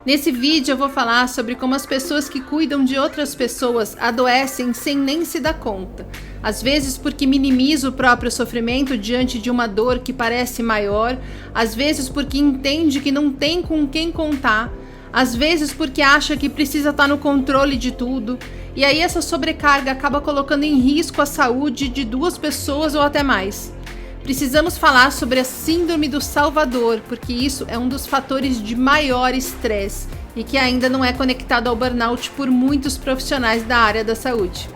Nesse vídeo eu vou falar sobre como as pessoas que cuidam de outras pessoas adoecem sem nem se dar conta. Às vezes porque minimiza o próprio sofrimento diante de uma dor que parece maior, às vezes porque entende que não tem com quem contar, às vezes porque acha que precisa estar no controle de tudo. E aí essa sobrecarga acaba colocando em risco a saúde de duas pessoas ou até mais. Precisamos falar sobre a síndrome do Salvador, porque isso é um dos fatores de maior estresse e que ainda não é conectado ao burnout por muitos profissionais da área da saúde.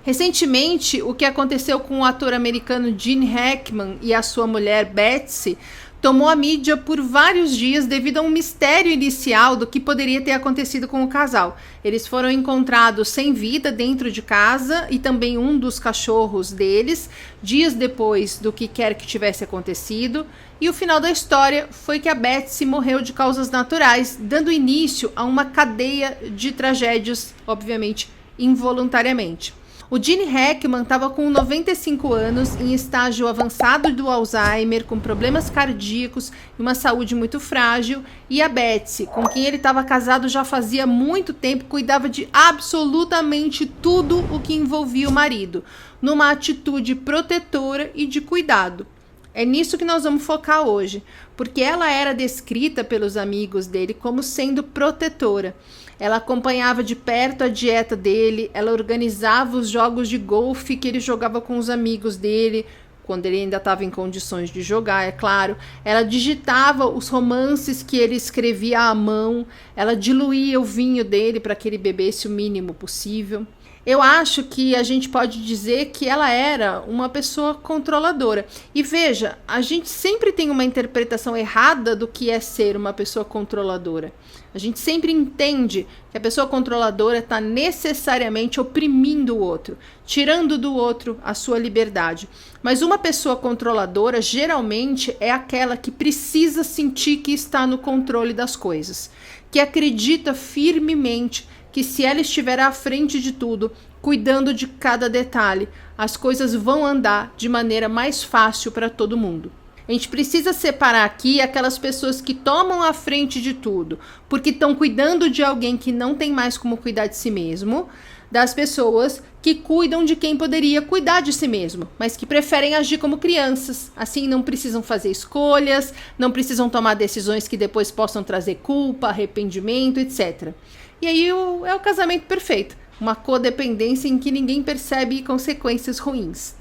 Recentemente, o que aconteceu com o ator americano Gene Hackman e a sua mulher Betsy tomou a mídia por vários dias devido a um mistério inicial do que poderia ter acontecido com o casal. Eles foram encontrados sem vida dentro de casa e também um dos cachorros deles, dias depois do que quer que tivesse acontecido. E o final da história foi que a Betsy morreu de causas naturais, dando início a uma cadeia de tragédias, obviamente involuntariamente. O Gene Hackman estava com 95 anos, em estágio avançado do Alzheimer, com problemas cardíacos e uma saúde muito frágil, e a Betsy, com quem ele estava casado já fazia muito tempo, cuidava de absolutamente tudo o que envolvia o marido, numa atitude protetora e de cuidado. É nisso que nós vamos focar hoje, porque ela era descrita pelos amigos dele como sendo protetora. Ela acompanhava de perto a dieta dele, ela organizava os jogos de golfe que ele jogava com os amigos dele, quando ele ainda estava em condições de jogar, é claro. Ela digitava os romances que ele escrevia à mão, ela diluía o vinho dele para que ele bebesse o mínimo possível. Eu acho que a gente pode dizer que ela era uma pessoa controladora. E veja, a gente sempre tem uma interpretação errada do que é ser uma pessoa controladora. A gente sempre entende que a pessoa controladora está necessariamente oprimindo o outro, tirando do outro a sua liberdade. Mas uma pessoa controladora geralmente é aquela que precisa sentir que está no controle das coisas, que acredita firmemente que se ela estiver à frente de tudo, cuidando de cada detalhe, as coisas vão andar de maneira mais fácil para todo mundo. A gente precisa separar aqui aquelas pessoas que tomam a frente de tudo, porque estão cuidando de alguém que não tem mais como cuidar de si mesmo, das pessoas que cuidam de quem poderia cuidar de si mesmo, mas que preferem agir como crianças. Assim, não precisam fazer escolhas, não precisam tomar decisões que depois possam trazer culpa, arrependimento, etc. E aí é o casamento perfeito, uma codependência em que ninguém percebe consequências ruins.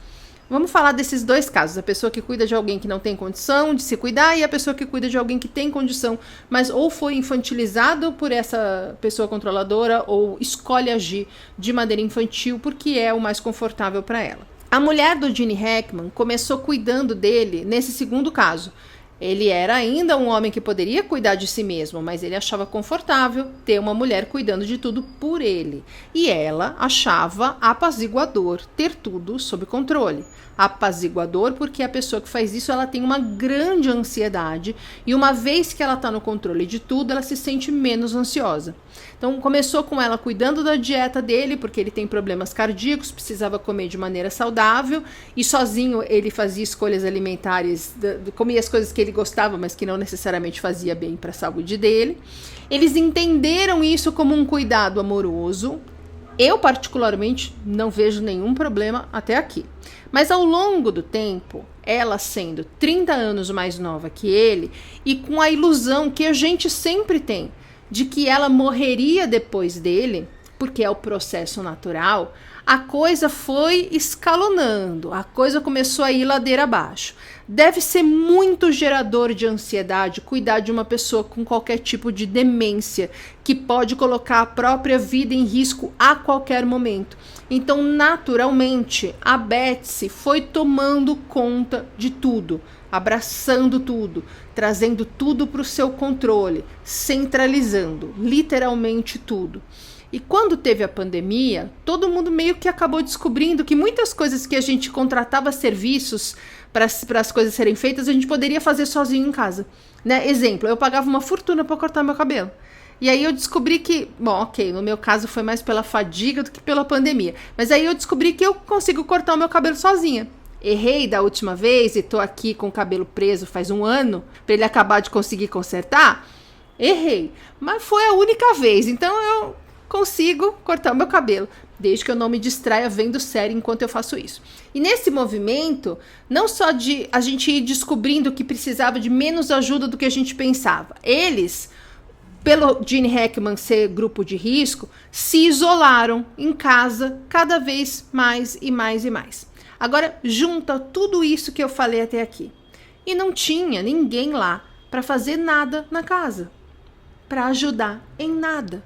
Vamos falar desses dois casos, a pessoa que cuida de alguém que não tem condição de se cuidar e a pessoa que cuida de alguém que tem condição, mas ou foi infantilizado por essa pessoa controladora ou escolhe agir de maneira infantil porque é o mais confortável para ela. A mulher do Gene Hackman começou cuidando dele nesse segundo caso. Ele era ainda um homem que poderia cuidar de si mesmo, mas ele achava confortável ter uma mulher cuidando de tudo por ele. E ela achava apaziguador ter tudo sob controle. Apaziguador porque a pessoa que faz isso, ela tem uma grande ansiedade e uma vez que ela está no controle de tudo, ela se sente menos ansiosa. Então começou com ela cuidando da dieta dele, porque ele tem problemas cardíacos, precisava comer de maneira saudável e sozinho ele fazia escolhas alimentares, comia as coisas que ele gostava, mas que não necessariamente fazia bem para a saúde dele. Eles entenderam isso como um cuidado amoroso. Eu, particularmente, não vejo nenhum problema até aqui. Mas ao longo do tempo, ela sendo 30 anos mais nova que ele e com a ilusão que a gente sempre tem de que ela morreria depois dele, porque é o processo natural, a coisa foi escalonando, a coisa começou a ir ladeira abaixo. Deve ser muito gerador de ansiedade cuidar de uma pessoa com qualquer tipo de demência, que pode colocar a própria vida em risco a qualquer momento. Então, naturalmente, a Betsy foi tomando conta de tudo, abraçando tudo, trazendo tudo para o seu controle, centralizando literalmente tudo. E quando teve a pandemia, todo mundo meio que acabou descobrindo que muitas coisas que a gente contratava serviços para as coisas serem feitas, a gente poderia fazer sozinho em casa. Né? Exemplo, eu pagava uma fortuna para cortar meu cabelo. E aí eu descobri que, bom, ok, no meu caso foi mais pela fadiga do que pela pandemia. Mas aí eu descobri que eu consigo cortar o meu cabelo sozinha. Errei da última vez e tô aqui com o cabelo preso faz 1 ano para ele acabar de conseguir consertar? Errei, mas foi a única vez, então eu consigo cortar o meu cabelo, desde que eu não me distraia vendo série enquanto eu faço isso. E nesse movimento, não só de a gente ir descobrindo que precisava de menos ajuda do que a gente pensava, eles, pelo Gene Hackman ser grupo de risco, se isolaram em casa cada vez mais e mais e mais. Agora, junta tudo isso que eu falei até aqui. E não tinha ninguém lá para fazer nada na casa, para ajudar em nada.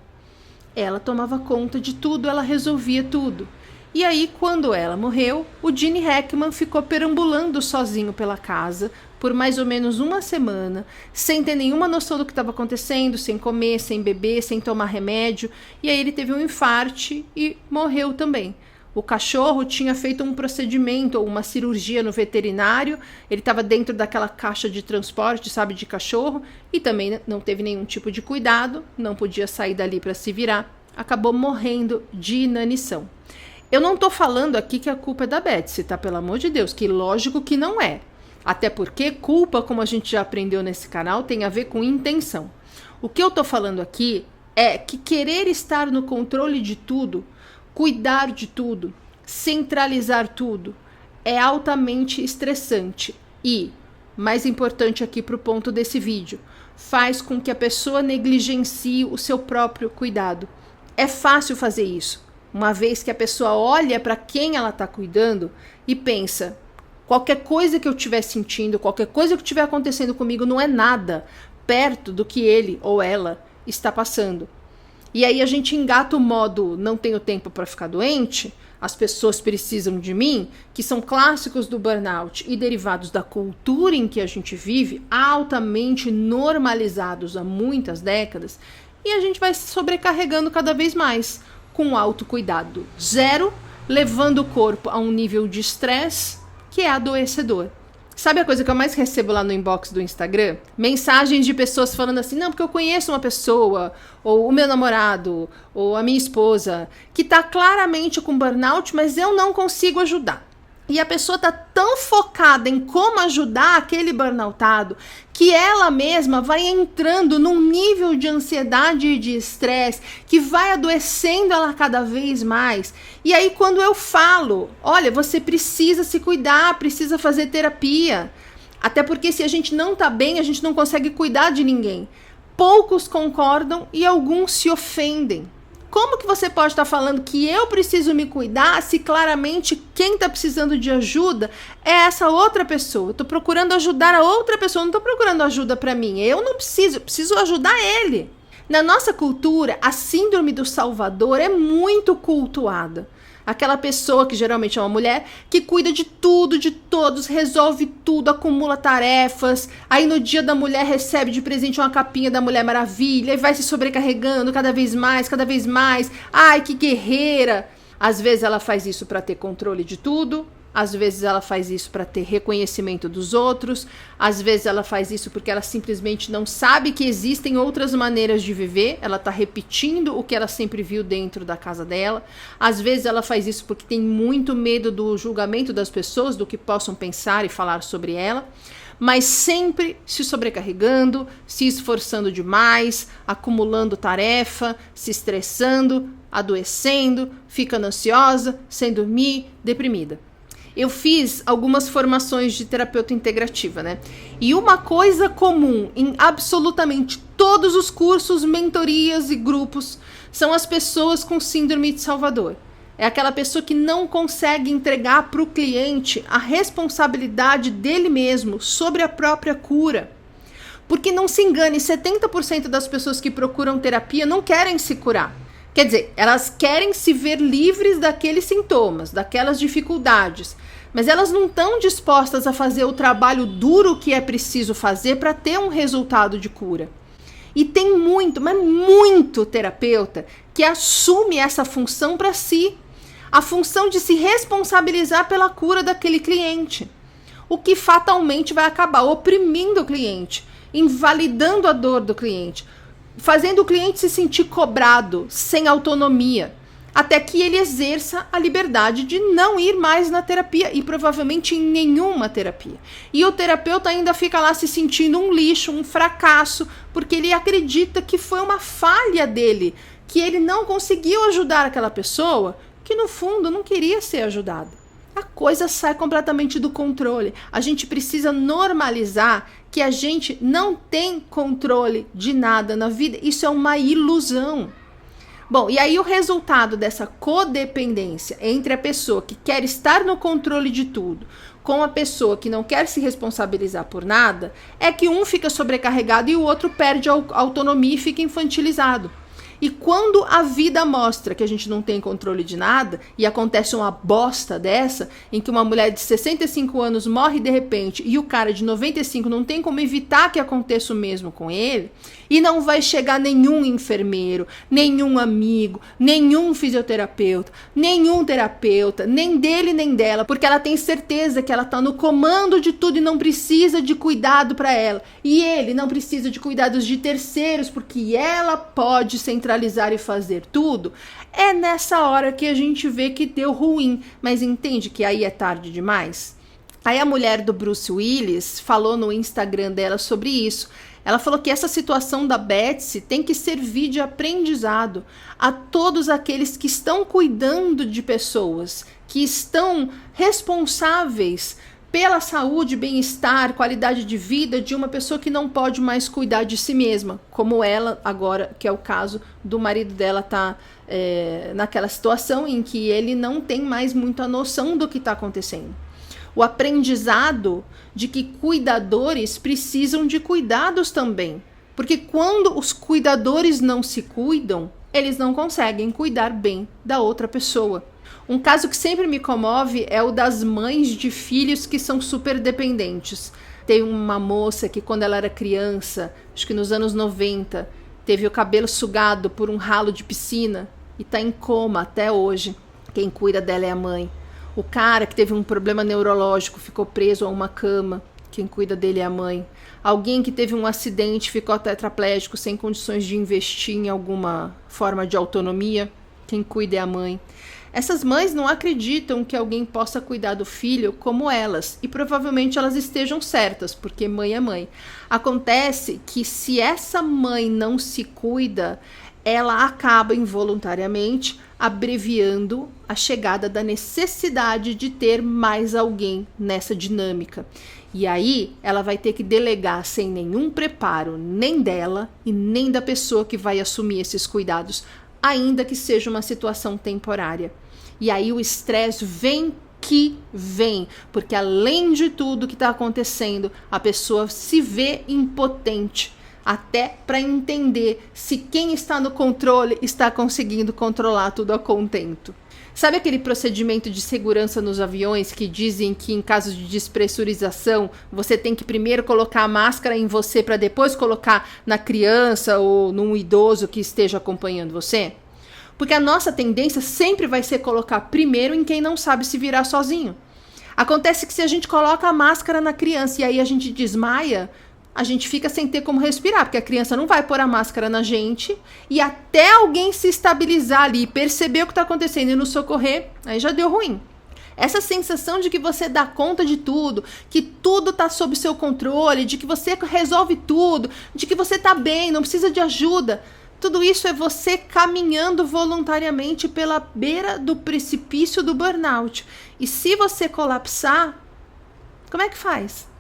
Ela tomava conta de tudo, ela resolvia tudo. E aí, quando ela morreu, o Gene Hackman ficou perambulando sozinho pela casa por mais ou menos 1 semana, sem ter nenhuma noção do que estava acontecendo, sem comer, sem beber, sem tomar remédio. E aí ele teve um infarte e morreu também. O cachorro tinha feito um procedimento ou uma cirurgia no veterinário, ele estava dentro daquela caixa de transporte, sabe, de cachorro, e também não teve nenhum tipo de cuidado, não podia sair dali para se virar, acabou morrendo de inanição. Eu não estou falando aqui que a culpa é da Betsy, tá? Pelo amor de Deus, que lógico que não é. Até porque culpa, como a gente já aprendeu nesse canal, tem a ver com intenção. O que eu estou falando aqui é que querer estar no controle de tudo, cuidar de tudo, centralizar tudo, é altamente estressante e, mais importante aqui para o ponto desse vídeo, faz com que a pessoa negligencie o seu próprio cuidado. É fácil fazer isso, uma vez que a pessoa olha para quem ela está cuidando e pensa, qualquer coisa que eu estiver sentindo, qualquer coisa que estiver acontecendo comigo não é nada perto do que ele ou ela está passando. E aí a gente engata o modo não tenho tempo para ficar doente, as pessoas precisam de mim, que são clássicos do burnout e derivados da cultura em que a gente vive, altamente normalizados há muitas décadas, e a gente vai se sobrecarregando cada vez mais, com autocuidado zero, levando o corpo a um nível de estresse que é adoecedor. Sabe a coisa que eu mais recebo lá no inbox do Instagram? Mensagens de pessoas falando assim, não, porque eu conheço uma pessoa, ou o meu namorado, ou a minha esposa, que tá claramente com burnout, mas eu não consigo ajudar. E a pessoa tá tão focada em como ajudar aquele burnoutado, que ela mesma vai entrando num nível de ansiedade e de estresse, que vai adoecendo ela cada vez mais. E aí quando eu falo, olha, você precisa se cuidar, precisa fazer terapia. Até porque se a gente não tá bem, a gente não consegue cuidar de ninguém. Poucos concordam e alguns se ofendem. Como que você pode estar falando que eu preciso me cuidar se claramente quem está precisando de ajuda é essa outra pessoa? Eu estou procurando ajudar a outra pessoa, não estou procurando ajuda para mim. Eu não preciso, eu preciso ajudar ele. Na nossa cultura, a síndrome do Salvador é muito cultuada. Aquela pessoa, que geralmente é uma mulher, que cuida de tudo, de todos, resolve tudo, acumula tarefas, aí no dia da mulher recebe de presente uma capinha da Mulher Maravilha, e vai se sobrecarregando cada vez mais, ai que guerreira. Às vezes ela faz isso para ter controle de tudo, às vezes ela faz isso para ter reconhecimento dos outros, às vezes ela faz isso porque ela simplesmente não sabe que existem outras maneiras de viver, ela está repetindo o que ela sempre viu dentro da casa dela, às vezes ela faz isso porque tem muito medo do julgamento das pessoas, do que possam pensar e falar sobre ela, mas sempre se sobrecarregando, se esforçando demais, acumulando tarefa, se estressando, adoecendo, ficando ansiosa, sem dormir, deprimida. Eu fiz algumas formações de terapeuta integrativa, né? E uma coisa comum em absolutamente todos os cursos, mentorias e grupos são as pessoas com síndrome de Salvador. É aquela pessoa que não consegue entregar para o cliente a responsabilidade dele mesmo sobre a própria cura. Porque não se engane, 70% das pessoas que procuram terapia não querem se curar. Quer dizer, elas querem se ver livres daqueles sintomas, daquelas dificuldades, mas elas não estão dispostas a fazer o trabalho duro que é preciso fazer para ter um resultado de cura. E tem muito, mas muito terapeuta que assume essa função para si, a função de se responsabilizar pela cura daquele cliente, o que fatalmente vai acabar oprimindo o cliente, invalidando a dor do cliente, fazendo o cliente se sentir cobrado, sem autonomia. até que ele exerça a liberdade de não ir mais na terapia e provavelmente em nenhuma terapia. E o terapeuta ainda fica lá se sentindo um lixo, um fracasso, porque ele acredita que foi uma falha dele, que ele não conseguiu ajudar aquela pessoa que no fundo não queria ser ajudada. A coisa sai completamente do controle. A gente precisa normalizar que a gente não tem controle de nada na vida. Isso é uma ilusão. Bom, e aí o resultado dessa codependência entre a pessoa que quer estar no controle de tudo com a pessoa que não quer se responsabilizar por nada é que um fica sobrecarregado e o outro perde a autonomia e fica infantilizado. E quando a vida mostra que a gente não tem controle de nada e acontece uma bosta dessa, em que uma mulher de 65 anos morre de repente e o cara de 95 não tem como evitar que aconteça o mesmo com ele, e não vai chegar nenhum enfermeiro, nenhum amigo, nenhum fisioterapeuta, nenhum terapeuta, nem dele nem dela, porque ela tem certeza que ela está no comando de tudo e não precisa de cuidado para ela. E ele não precisa de cuidados de terceiros, porque ela pode centralizar e fazer tudo. É nessa hora que a gente vê que deu ruim, mas entende que aí é tarde demais? Aí a mulher do Bruce Willis falou no Instagram dela sobre isso. Ela falou que essa situação da Betsy tem que servir de aprendizado a todos aqueles que estão cuidando de pessoas, que estão responsáveis pela saúde, bem-estar, qualidade de vida de uma pessoa que não pode mais cuidar de si mesma, como ela agora, que é o caso do marido dela, tá naquela situação em que ele não tem mais muita noção do que está acontecendo. O aprendizado de que cuidadores precisam de cuidados também. Porque quando os cuidadores não se cuidam, eles não conseguem cuidar bem da outra pessoa. Um caso que sempre me comove é o das mães de filhos que são super dependentes. Tem uma moça que quando ela era criança, acho que nos anos 90, teve o cabelo sugado por um ralo de piscina e está em coma até hoje. Quem cuida dela é a mãe. O cara que teve um problema neurológico ficou preso a uma cama, quem cuida dele é a mãe. Alguém que teve um acidente ficou tetraplégico sem condições de investir em alguma forma de autonomia, quem cuida é a mãe. Essas mães não acreditam que alguém possa cuidar do filho como elas, e provavelmente elas estejam certas, porque mãe é mãe. Acontece que se essa mãe não se cuida, ela acaba involuntariamente abreviando a chegada da necessidade de ter mais alguém nessa dinâmica. E aí ela vai ter que delegar sem nenhum preparo, nem dela e nem da pessoa que vai assumir esses cuidados, ainda que seja uma situação temporária. E aí o estresse vem que vem, porque além de tudo que está acontecendo, a pessoa se vê impotente, até para entender se quem está no controle está conseguindo controlar tudo a contento. Sabe aquele procedimento de segurança nos aviões que dizem que em caso de despressurização você tem que primeiro colocar a máscara em você para depois colocar na criança ou num idoso que esteja acompanhando você? Porque a nossa tendência sempre vai ser colocar primeiro em quem não sabe se virar sozinho. Acontece que se a gente coloca a máscara na criança e aí a gente desmaia, a gente fica sem ter como respirar, porque a criança não vai pôr a máscara na gente e até alguém se estabilizar ali, perceber o que está acontecendo e nos socorrer, aí já deu ruim. Essa sensação de que você dá conta de tudo, que tudo está sob seu controle, de que você resolve tudo, de que você está bem, não precisa de ajuda, tudo isso é você caminhando voluntariamente pela beira do precipício do burnout. E se você colapsar, como é que faz?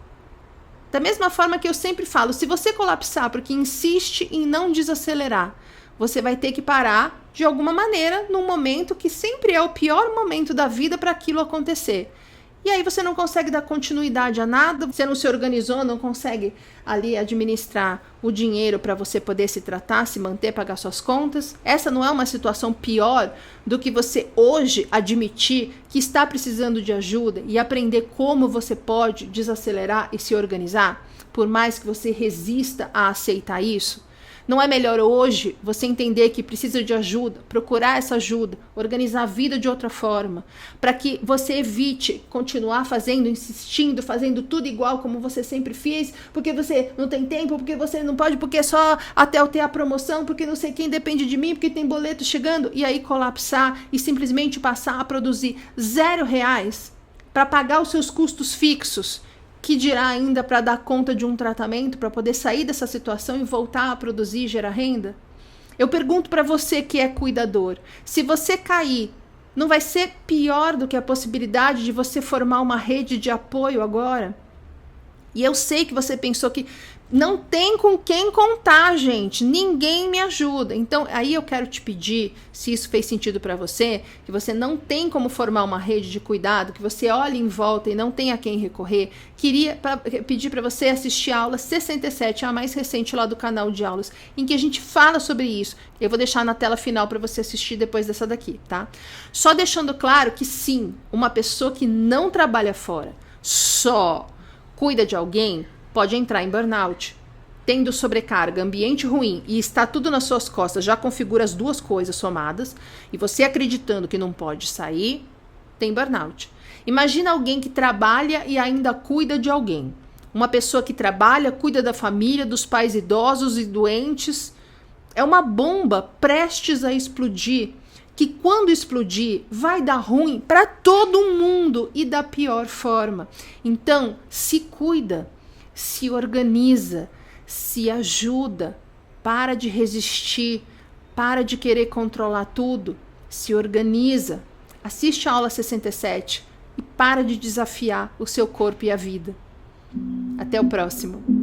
Da mesma forma que eu sempre falo, se você colapsar porque insiste em não desacelerar, você vai ter que parar de alguma maneira num momento que sempre é o pior momento da vida para aquilo acontecer. E aí você não consegue dar continuidade a nada, você não se organizou, não consegue ali administrar o dinheiro para você poder se tratar, se manter, pagar suas contas. Essa não é uma situação pior do que você hoje admitir que está precisando de ajuda e aprender como você pode desacelerar e se organizar, por mais que você resista a aceitar isso? Não é melhor hoje você entender que precisa de ajuda, procurar essa ajuda, organizar a vida de outra forma, para que você evite continuar fazendo, insistindo, fazendo tudo igual como você sempre fez, porque você não tem tempo, porque você não pode, porque é só até eu ter a promoção, porque não sei quem depende de mim, porque tem boleto chegando, e aí colapsar e simplesmente passar a produzir R$0 para pagar os seus custos fixos, que dirá ainda para dar conta de um tratamento, para poder sair dessa situação e voltar a produzir e gerar renda? Eu pergunto para você que é cuidador, se você cair, não vai ser pior do que a possibilidade de você formar uma rede de apoio agora? E eu sei que você pensou que não tem com quem contar, gente. Ninguém me ajuda. Então, aí eu quero te pedir, se isso fez sentido para você, que você não tem como formar uma rede de cuidado, que você olhe em volta e não tem a quem recorrer. Queria pedir para você assistir a aula 67, a mais recente lá do canal de aulas, em que a gente fala sobre isso. Eu vou deixar na tela final para você assistir depois dessa daqui, tá? Só deixando claro que sim, uma pessoa que não trabalha fora, só cuida de alguém, pode entrar em burnout. Tendo sobrecarga, ambiente ruim e está tudo nas suas costas, já configura as duas coisas somadas, e você acreditando que não pode sair, tem burnout. Imagina alguém que trabalha e ainda cuida de alguém. Uma pessoa que trabalha, cuida da família, dos pais idosos e doentes. É uma bomba prestes a explodir, que quando explodir vai dar ruim para todo mundo e da pior forma. Então, se cuida, se organiza, se ajuda, para de resistir, para de querer controlar tudo, se organiza, assiste a aula 67 e para de desafiar o seu corpo e a vida. Até o próximo.